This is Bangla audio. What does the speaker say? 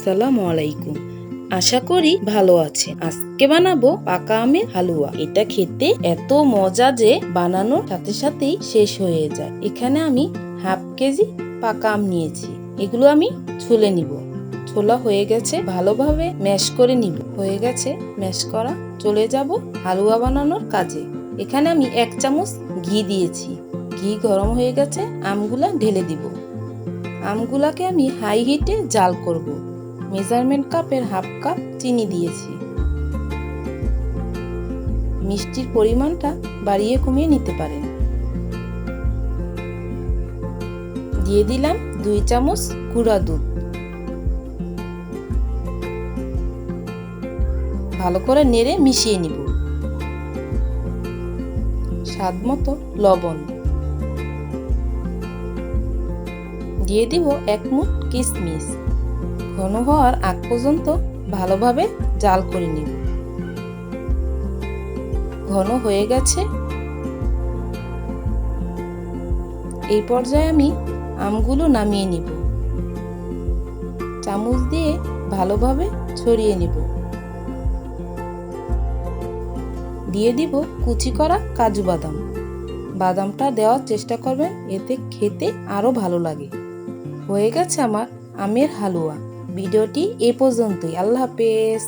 আসসালামু আলাইকুম। আশা করি ভালো আছেন। আজকে বানাবো পাকা আমের হালুয়া। এটা খেতে এত মজা যে বানানোর সাথে সাথেই শেষ হয়ে যায়। এখানে আমি হাফ কেজি পাকা আম নিয়েছি। এগুলো আমি ছুলে নিব। ছোলা হয়ে গেছে, ভালোভাবে ম্যাশ করে নিব। হয়ে গেছে ম্যাশ করা, চলে যাব হালুয়া বানানোর কাজে। এখানে আমি 1 চামচ ঘি দিয়েছি। ঘি গরম হয়ে গেছে, আমগুলা ঢেলে দিব। আমগুলাকে আমি হাই হিটে জাল করব। মেজারমেন্ট কাপের হাফ কাপ চিনি দিয়েছি। মিষ্টির পরিমাণটা বাড়িয়ে কমিয়ে নিতে পারেন। দিয়ে দিলাম 2 চামচ গুঁড়া দুধ। ভালো করে নেড়ে মিশিয়ে নিব। স্বাদ মতো লবণ দিয়ে দিব, 1 মুঠ কিশমিশ। ঘন হওয়ার আগ পর্যন্ত ভালোভাবে জাল করে নিব। ঘন হয়ে গেছে। এই পর্যায়ে আমি আমগুলো নামিয়ে নিব। চামচ দিয়ে ভালোভাবে ছড়িয়ে নিব। দিয়ে দিব কুচি করা কাজু বাদাম। বাদামটা দেওয়ার চেষ্টা করবেন, এতে খেতে আরো ভালো লাগে। হয়ে গেছে আমার আমের হালুয়া। ভিডিওটি এ পর্যন্তই। আল্লাহ হাফেজ।